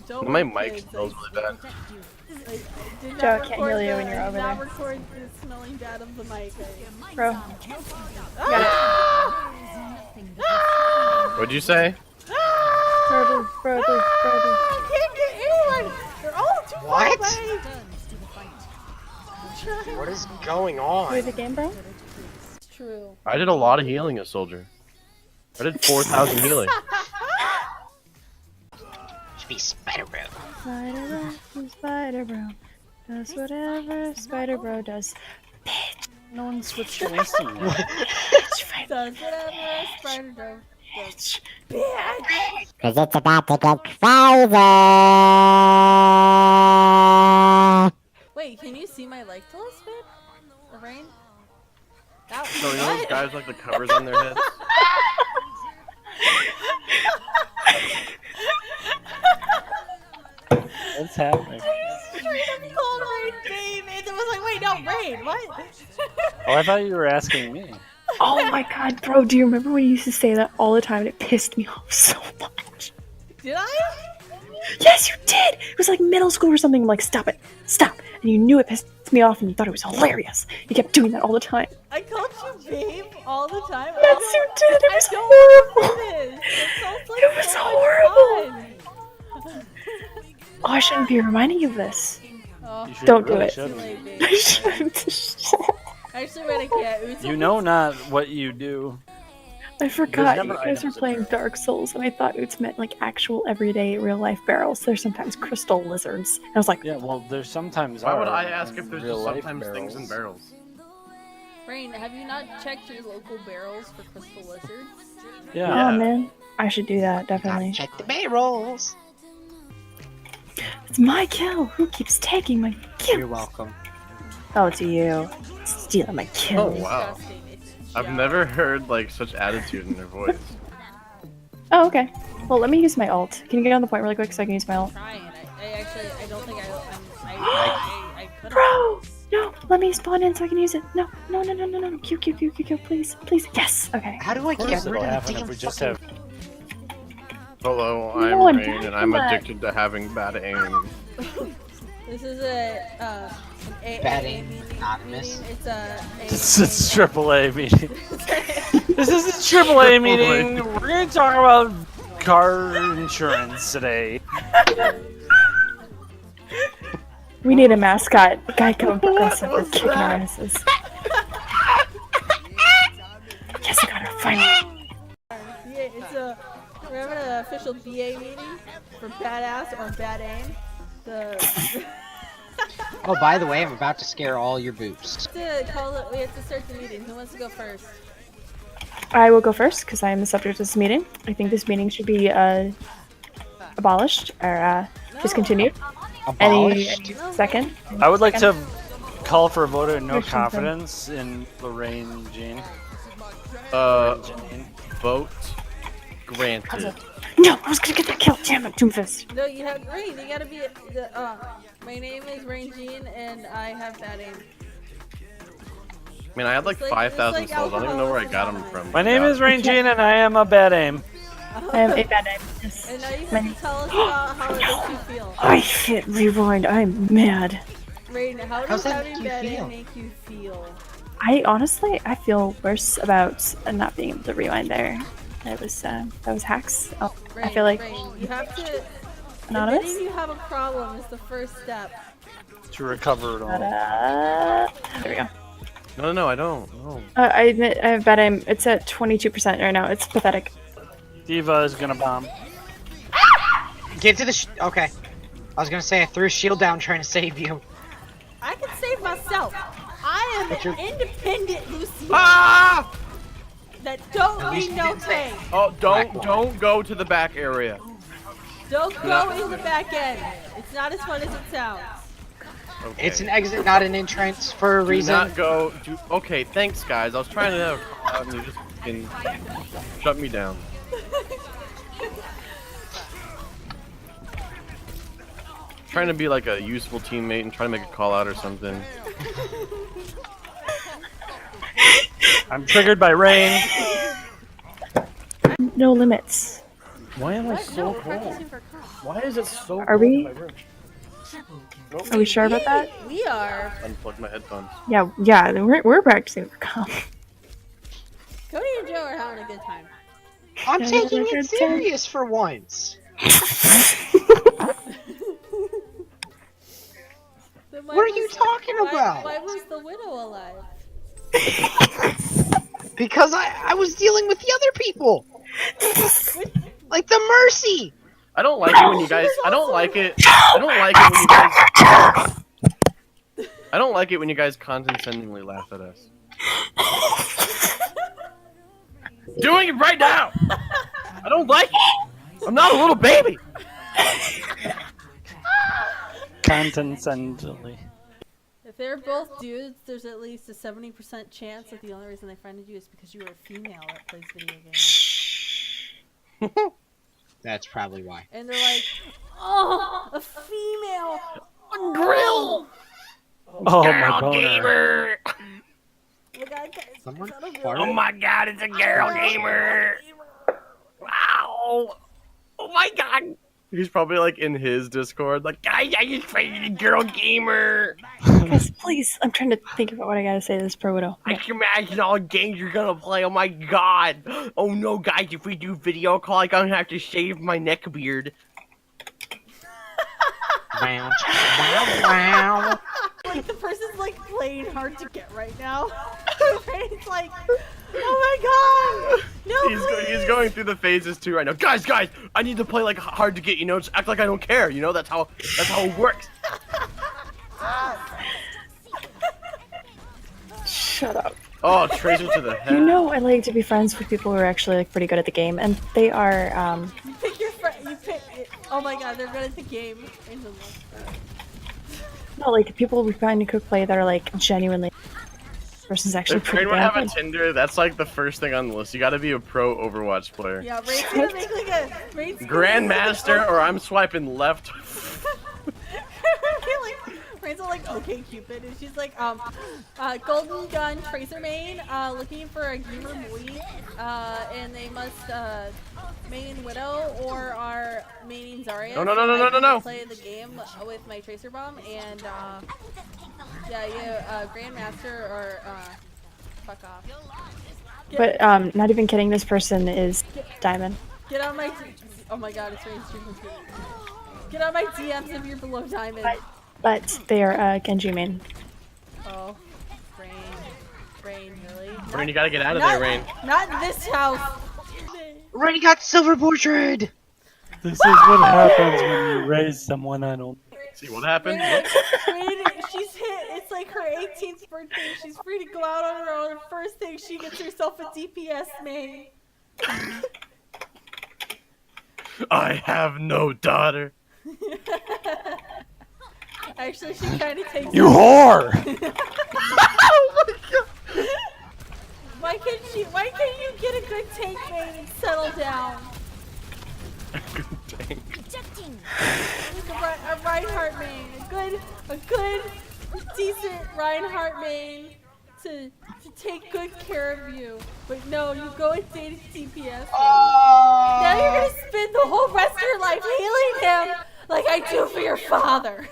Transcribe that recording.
Don't My worry, mic kids. smells really bad. Joe, I can't hear you when you're over there. there. Not record the smelling bad of the mic. Bro. What'd you say? Brother. I can't get anyone. They're all too far away. What is going on? Play the game, bro? It's true. I did a lot of healing as soldier. I did 4,000 healing. Should be Spider Bro. Spider Bro does whatever Spider Bro does. Bitch. No one switched to instant. Does whatever Spider does. Bitch. Bitch. Cause it's about to get crazy. Wait, can you see my like to list, babe? The rain? That So you know those guys like the covers on their heads? What's happening? Straight called my name, and it was like, wait, no, rain. What? Oh, I thought you were asking me. Oh my god, bro, do you remember when you used to say that all the time and it pissed me off so much? Did I? Yes, you did! It was like middle school or something. I'm like, stop it, stop. And you knew it pissed me off and you thought it was hilarious. You kept doing that all the time. I called you babe all the time. Yes, you did! It was I don't horrible! do this. It sounds like It was so horrible. much fun. Oh, I shouldn't be reminding you of this. Oh, You should- Don't do really it. too shouldn't. late, babe. I shouldn't. Actually, when I can't. It was You know not what you do. I forgot There's you never guys were items in playing there. Dark Souls, and I thought it meant like actual everyday real life barrels. There's sometimes crystal lizards. And I was like, Yeah, well, there's sometimes. Why would are I ask if there's real just life sometimes things in barrels? Rain, have you not checked your local barrels for crystal lizards? Yeah. oh man, I should do that, definitely. Check the barrels. It's my kill! Who keeps taking my You're kill? welcome. Oh, it's you. Stealing my Oh kill. wow. Disgusting. It's I've just- never heard like such attitude in their voice. Oh, okay. Well, let me use my ult. Can you get on the point really quick so I can use my ult? Trying. I don't think I could. Bro! No! Let me spawn in so I can use it. No, no, no, no, no, no. Q, please. Please. Yes! Okay. How do I Of course get rid it'll of happen the if damn we just fucking... have. Hello, No I'm one Rain, died and I'm from that. addicted to having bad aim. This is an Bad AA aim, meeting. anonymous. It's a. It's AAA meeting. This is a AAA meeting. We're gonna talk about car insurance today. We need a mascot. Geico and Progressive are kicking our asses. Yes, I got her finally. Yeah, it's a. We're having an official BA meeting for badass or bad aim. The. Oh, by the way, I'm about to scare all your boobs. We have to start the meeting. Who wants to go first? I will go first because I am the subject of this meeting. I think this meeting should be abolished or discontinued. Any Abolished? second? I would like to call for a vote of no Christian thing. confidence in Lorraine Jean. Vote granted. No, I was gonna get that kill. Damn it, Doomfist. No, you have Rain. You gotta be the. My name is Rain Jean, and I have bad aim. I mean, I had like It's like- 5,000 it's like souls. I don't even know where I got them alcoholism. from. My name is Rain Jean, and I am a bad aim. I am a bad name. Yes. And now you My have name- to tell us about how it makes you feel. I hit rewind. I'm mad. Rain, how How's does that having make you bad feel? aim make you feel? I feel worse about not being able to rewind there. That was hacks. Oh, I Rain, feel like Rain, you have to. anonymous. Admitting you have a problem is the first step. To recover it all. There we go. No, I don't. No. I admit I have bad aim. It's at 22% right now. It's pathetic. Diva is gonna bomb. Get to the okay. I was gonna say I threw a shield down trying to save you. I can save myself. I am But you're- an independent Lucy Ah! that don't At least need you no didn't say- thing. Oh, don't go to the back area. Don't go in the back end. It's not as fun as it sounds. Okay. It's an exit, not an entrance for a Do reason. not go. Okay, thanks, guys. I was trying to have. You just fucking shut me down. Trying to be like a useful teammate and trying to make a call out or something. I'm triggered by rain. No limits. Why am I What? so No, we're cold? practicing for comp. Why is it so Are cold we- in my room? Nope. Are we sure about that? We are. Unplug my headphones. Yeah, we're practicing for comp. Cody and Joe are having a good time. I'm Yeah, taking we're it good, too. serious for once. Then why What are you was- talking about? Why was the widow alive? Because I was dealing with the other people. Like the Mercy. I don't like it when you guys. I don't like it. I don't like it when you guys. I don't like it when you guys condescendingly laugh at us. Doing it right now. I don't like it. I'm not a little baby. Condescendingly. If they're both dudes, there's at least a 70% chance that the only reason they friended you is because you were a female that plays video games. That's probably why. And they're like, oh, a female. Grill. Oh my boner. Oh my God, guys, Someone is that a real- farted? my god, it's a girl gamer. Wow. Oh my god. He's probably like in his Discord, like, guys, I just played a girl gamer. Guys, please. I'm trying to think about what I gotta say to this pro widow. I can imagine all games you're gonna play. Oh my god. Oh no, guys, if we do video call, I'm gonna have to shave my neck beard. Wow. Wow. Like, the person's like playing hard to get right now. It's like, oh my God. No, He's please. going through the phases too right now. Guys, I need to play like hard to get, you know, just act like I don't care, you know, that's how it works. Shut up. Oh, Tracer to the head. You know I like to be friends with people who are actually like pretty good at the game, and they are. You pick your friend. You pick. Oh my God, they're good at the game. No, like people we find who play that are like genuinely. Person's actually If pretty anyone have a bad. Tinder, that's like the first thing on the list. You gotta be a pro Overwatch player. Yeah, Rain's gonna make like a Rain's gonna Grandmaster, or I'm swiping left. like Rain's all like okay Cupid, and she's like Golden Gun Tracer main, looking for a gamer boy, and they must main Widow or are maining Zarya. No, no, so no, no, I no, can no. Play the game with my Tracer bomb and Grandmaster or fuck off. But not even kidding. This person is Diamond. Get on my oh my God, it's Rain's stream computer. Get on my DMs if you're below Diamond. But they are Genji main. Oh, Rain, really? Rain, you gotta get out of there, Rain. Not in this house. Rain got silver portrait. This is what happens when you raise someone I don't. See what happened? Rain, she's hit. It's like her 18th birthday. She's free to go out on her own. First thing, she gets herself a DPS main. I have no daughter. Actually, she kind of takes. You whore! Why can't you get a good tank main and settle down? Good tank. Like a Reinhardt main, a good, decent Reinhardt main to take good care of you. But no, you go and date a DPS. Now you're gonna spend the whole rest of your life healing him like I do for your father.